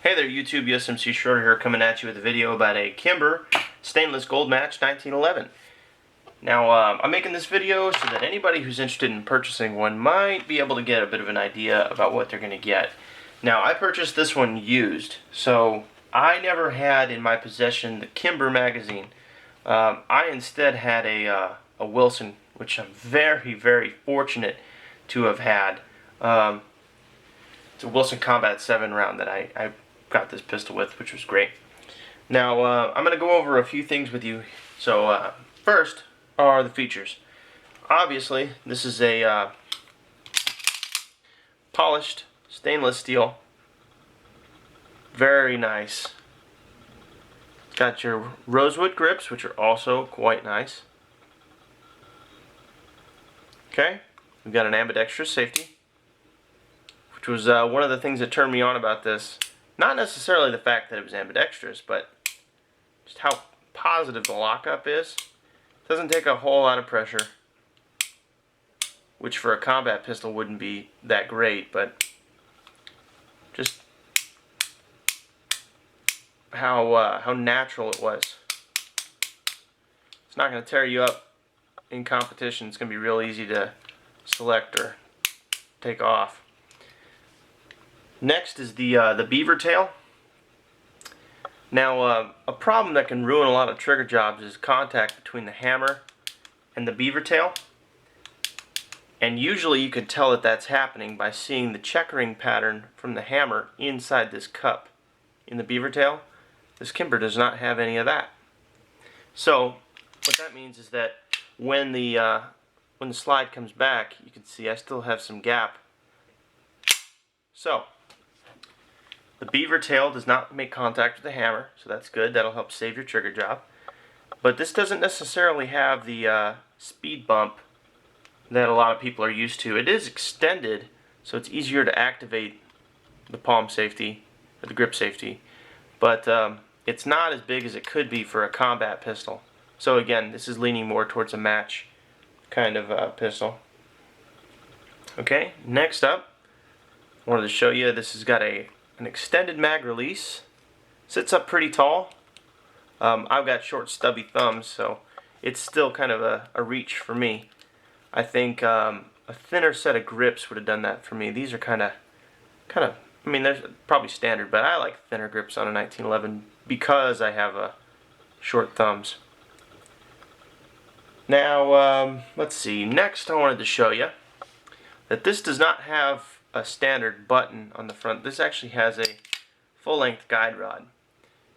Hey there YouTube, USMC Shorter here, coming at you with a video about a Kimber stainless gold match 1911. Now I'm making this video so that anybody who's interested in purchasing one might be able to get a bit of an idea about what they're going to get. Now I purchased this one used, so I never had in my possession the Kimber magazine. I instead had a Wilson, which I'm very fortunate to have had. It's a Wilson Combat 7 round that I got this pistol with, which was great. Now I'm going to go over a few things with you. So first are the features. Obviously this is a polished stainless steel, very nice. It's got your rosewood grips, which are also quite nice. Okay, we've got an ambidextrous safety, which was one of the things that turned me on about this. Not necessarily the fact that it was ambidextrous, but just how positive the lockup is. It doesn't take a whole lot of pressure, which for a combat pistol wouldn't be that great, but just how natural it was. It's not going to tear you up in competition. It's going to be real easy to select or take off. Next is the Beaver Tail. Now, a problem that can ruin a lot of trigger jobs is contact between the hammer and the Beaver Tail. And usually you can tell that that's happening by seeing the checkering pattern from the hammer inside this cup in the Beaver Tail. This Kimber does not have any of that. So what that means is that when the slide comes back, you can see I still have some gap. So the Beaver Tail does not make contact with the hammer, so that's good. That'll help save your trigger job. But this doesn't necessarily have the speed bump that a lot of people are used to. It is extended, so it's easier to activate the palm safety, or the grip safety. But it's not as big as it could be for a combat pistol. So again, this is leaning more towards a match kind of pistol. Okay, next up, I wanted to show you this has got an extended mag release. Sits up pretty tall. I've got short stubby thumbs, so it's still kind of a reach for me. I think a thinner set of grips would have done that for me. These are kind of, I mean, they're probably standard, but I like thinner grips on a 1911 because I have short thumbs. Now, let's see. Next, I wanted to show you that this does not have a standard button on the front. This actually has a full-length guide rod.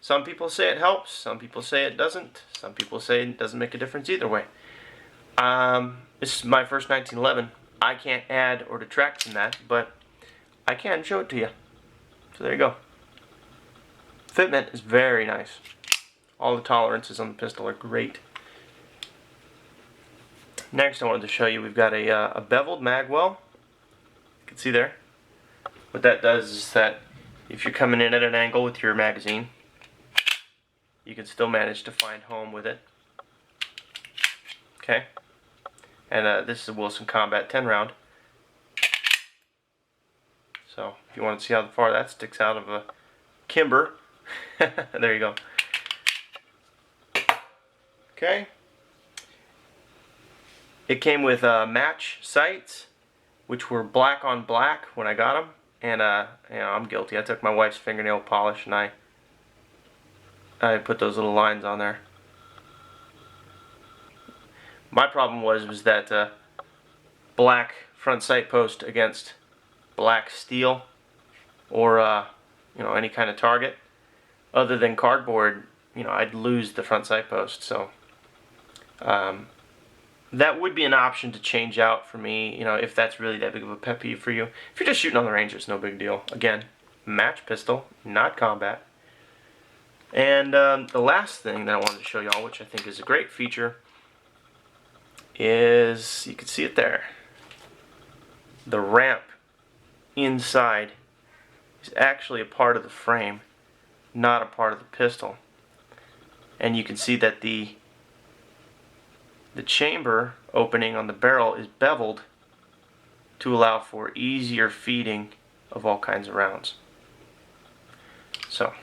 Some people say it helps, some people say it doesn't, some people say it doesn't make a difference either way. This is my first 1911. I can't add or detract from that, but I can show it to you. So there you go. Fitment is very nice. All the tolerances on the pistol are great. Next, I wanted to show you we've got a beveled mag well. You can see there. What that does is that if you're coming in at an angle with your magazine, you can still manage to find home with it. Okay. And this is a Wilson Combat 10 round. So if you want to see how far that sticks out of a Kimber, there you go. Okay. It came with match sights, which were black on black when I got them, and you know, I'm guilty. I took my wife's fingernail polish and I put those little lines on there. My problem was that black front sight post against black steel or you know, any kind of target other than cardboard, you know, I'd lose the front sight post. So that would be an option to change out for me, you know, if that's really that big of a pet peeve for you. If you're just shooting on the range, it's no big deal. Again, match pistol, not combat. And the last thing that I wanted to show y'all, which I think is a great feature, is, you can see it there, the ramp inside is actually a part of the frame, not a part of the pistol. And you can see that the chamber opening on the barrel is beveled to allow for easier feeding of all kinds of rounds. So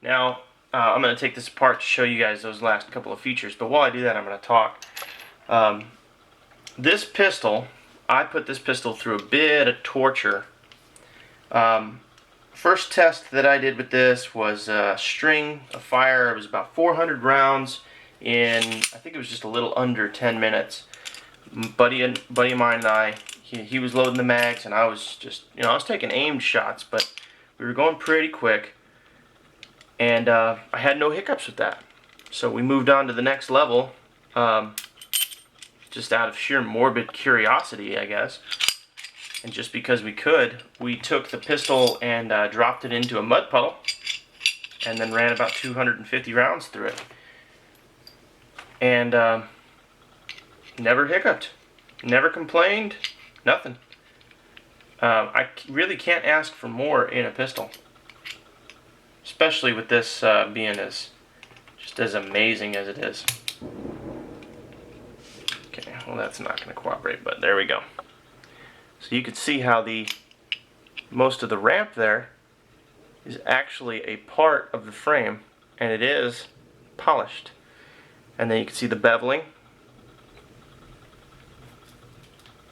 now I'm going to take this apart to show you guys those last couple of features, but while I do that, I'm going to talk. This pistol, I put this pistol through a bit of torture. First test that I did with this was a string of fire. It was about 400 rounds in, I think it was just a little under 10 minutes. Buddy of mine and I, he was loading the mags, and I was just, I was taking aimed shots, but we were going pretty quick, and I had no hiccups with that. So we moved on to the next level, just out of sheer morbid curiosity, I guess. And just because we could, we took the pistol and dropped it into a mud puddle and then ran about 250 rounds through it. And never hiccuped, never complained, nothing. I really can't ask for more in a pistol, especially with this being just as amazing as it is. Okay, well that's not going to cooperate, but there we go. So you can see how most of the ramp there is actually a part of the frame, and it is polished. And then you can see the beveling.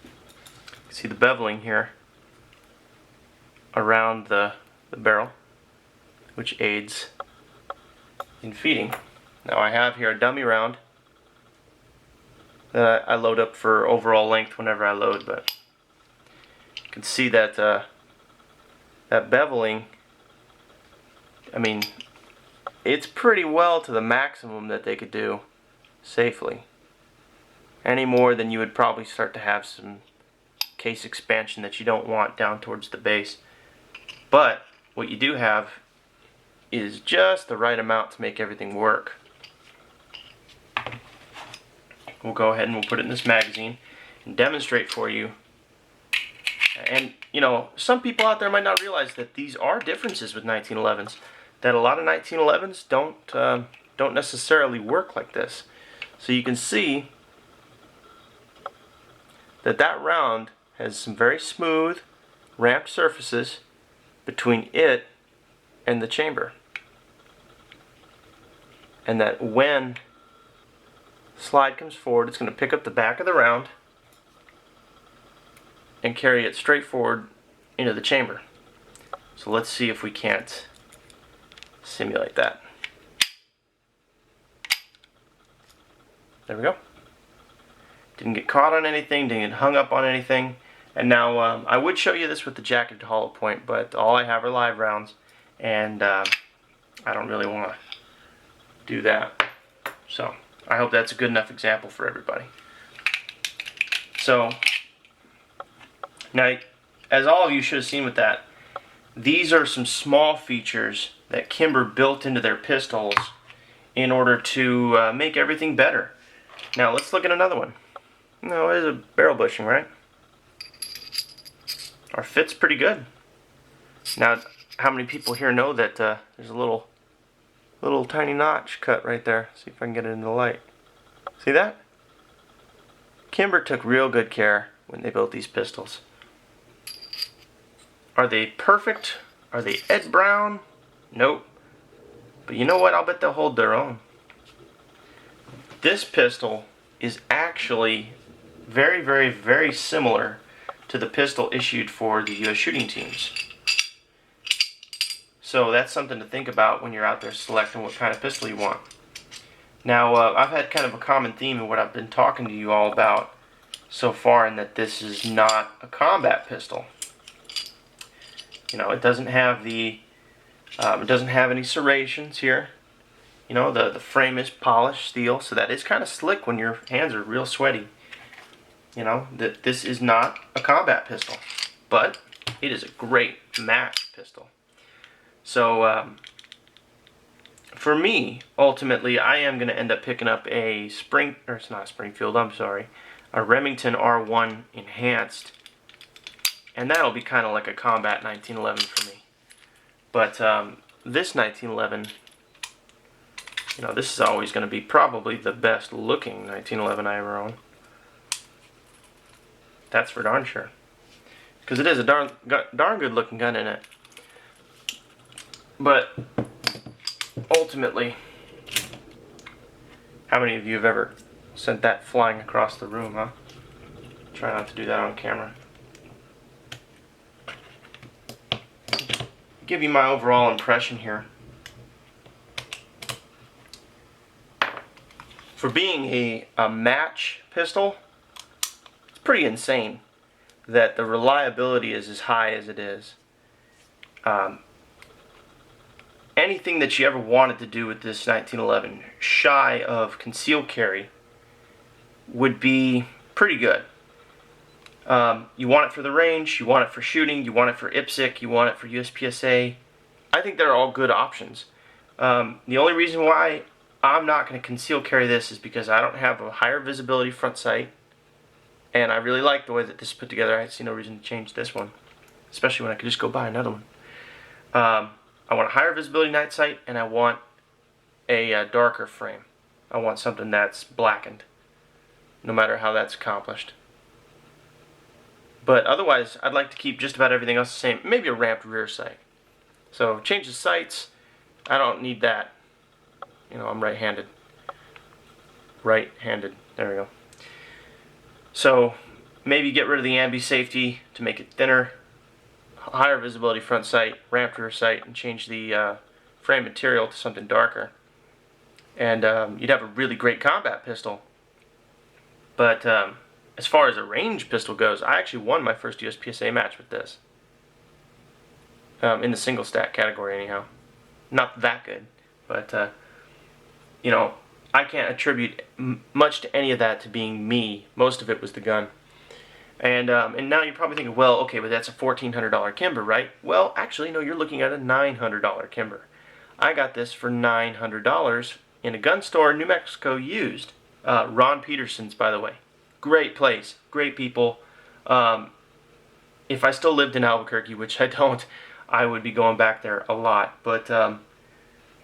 You can see the beveling here around the barrel, which aids in feeding. Now I have here a dummy round that I load up for overall length whenever I load, but you can see that that beveling, I mean, it's pretty well to the maximum that they could do safely. Any more than you would probably start to have some case expansion that you don't want down towards the base. But what you do have is just the right amount to make everything work. We'll go ahead and we'll put it in this magazine and demonstrate for you. And some people out there might not realize that these are differences with 1911s. That a lot of 1911s don't necessarily work like this. So you can see that that round has some very smooth, ramped surfaces between it and the chamber. And that when the slide comes forward, it's going to pick up the back of the round and carry it straight forward into the chamber. So let's see if we can't simulate that. There we go. Didn't get caught on anything, didn't get hung up on anything. And now I would show you this with the jacketed hollow point, but all I have are live rounds, and I don't really want to do that. So I hope that's a good enough example for everybody. So now, as all of you should have seen with that, these are some small features that Kimber built into their pistols in order to make everything better. Now let's look at another one. No, it is a barrel bushing, right? Our fit's pretty good. Now, how many people here know that there's a little tiny notch cut right there? See if I can get it in the light. See that? Kimber took real good care when they built these pistols. Are they perfect? Are they Ed Brown? Nope. But you know what? I'll bet they'll hold their own. This pistol is actually very, very, very similar to the pistol issued for the U.S. shooting teams. So that's something to think about when you're out there selecting what kind of pistol you want. Now, I've had kind of a common theme in what I've been talking to you all about so far, in that this is not a combat pistol. It doesn't have it doesn't have any serrations here. The frame is polished steel, so that is kind of slick when your hands are real sweaty. That this is not a combat pistol, but it is a great match pistol. So for me, ultimately, I am going to end up picking up a it's not a Springfield, I'm sorry, a Remington R1 Enhanced, and that'll be kind of like a combat 1911 for me. But this 1911, this is always going to be probably the best looking 1911 I ever own. That's for darn sure. Because it is a darn good looking gun in it. But ultimately, how many of you have ever sent that flying across the room, huh? Try not to do that on camera. Give you my overall impression here. For being a match pistol, it's pretty insane that the reliability is as high as it is. Anything that you ever wanted to do with this 1911 shy of concealed carry would be pretty good. You want it for the range, you want it for shooting, you want it for IPSC, you want it for USPSA. I think they're all good options. The only reason why I'm not going to conceal carry this is because I don't have a higher visibility front sight, and I really like the way that this is put together. I see no reason to change this one, especially when I could just go buy another one. I want a higher visibility night sight, and I want a darker frame. I want something that's blackened, no matter how that's accomplished. But otherwise, I'd like to keep just about everything else the same. Maybe a ramped rear sight. So change the sights. I don't need that. You know, I'm right-handed. Right-handed. There we go. So maybe get rid of the ambi safety to make it thinner. Higher visibility front sight, ramped rear sight, and change the frame material to something darker. And you'd have a really great combat pistol. But as far as a range pistol goes, I actually won my first USPSA match with this. In the single stack category anyhow. Not that good, but you know, I can't attribute much to any of that to being me. Most of it was the gun. And now you're probably thinking, well, okay, but that's a $1,400 Kimber, right? Well, actually, no, you're looking at a $900 Kimber. I got this for $900 in a gun store in New Mexico used. Ron Peterson's, by the way. Great place, great people. If I still lived in Albuquerque, which I don't, I would be going back there a lot. But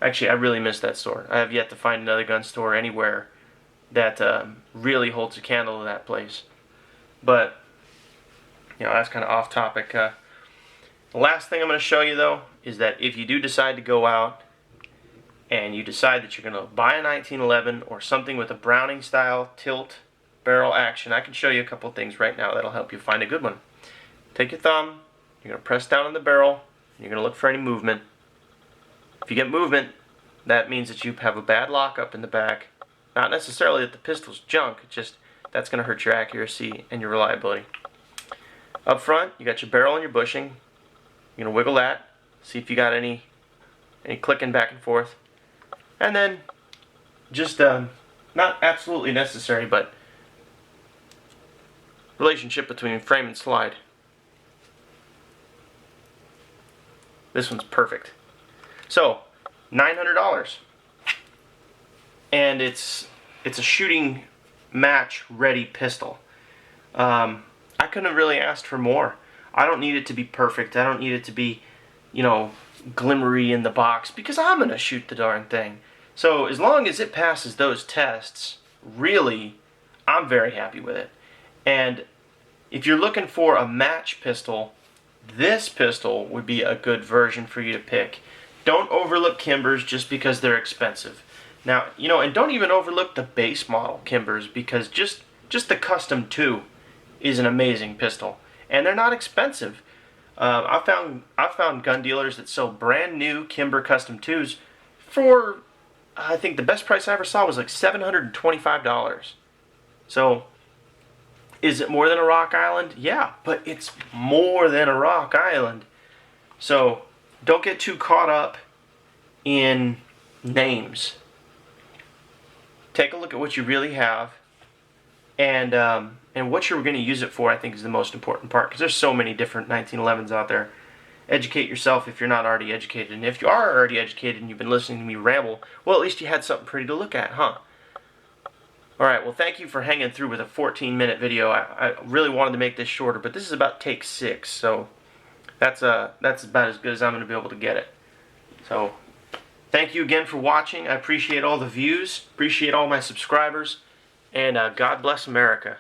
actually, I really miss that store. I have yet to find another gun store anywhere that really holds a candle to that place. But you know, that's kind of off topic. The last thing I'm going to show you, though, is that if you do decide to go out and you decide that you're going to buy a 1911 or something with a Browning style tilt barrel action, I can show you a couple of things right now that'll help you find a good one. Take your thumb, you're going to press down on the barrel, and you're going to look for any movement. If you get movement, that means that you have a bad lockup in the back. Not necessarily that the pistol's junk, it's just that's going to hurt your accuracy and your reliability. Up front, you got your barrel and your bushing. You're going to wiggle that, see if you got any clicking back and forth. And then, just not absolutely necessary, but relationship between frame and slide. This one's perfect. So, $900. And it's a shooting match ready pistol. I couldn't have really asked for more. I don't need it to be perfect. I don't need it to be, you know, glimmery in the box, because I'm gonna shoot the darn thing. So as long as it passes those tests, really, I'm very happy with it. And if you're looking for a match pistol, this pistol would be a good version for you to pick. Don't overlook Kimbers just because they're expensive. Now, you know, and don't even overlook the base model Kimbers, because just the Custom 2 is an amazing pistol, and they're not expensive. I found gun dealers that sell brand new Kimber Custom 2s for, I think the best price I ever saw was like $725. So, is it more than a Rock Island? Yeah, but it's more than a Rock Island. So, don't get too caught up in names. Take a look at what you really have, and what you're going to use it for, I think, is the most important part, because there's so many different 1911s out there. Educate yourself if you're not already educated, and if you are already educated and you've been listening to me ramble, well, at least you had something pretty to look at, huh? Alright, well, thank you for hanging through with a 14-minute video. I really wanted to make this shorter, but this is about take 6, so that's about as good as I'm going to be able to get it. So, thank you again for watching. I appreciate all the views, appreciate all my subscribers, and God bless America.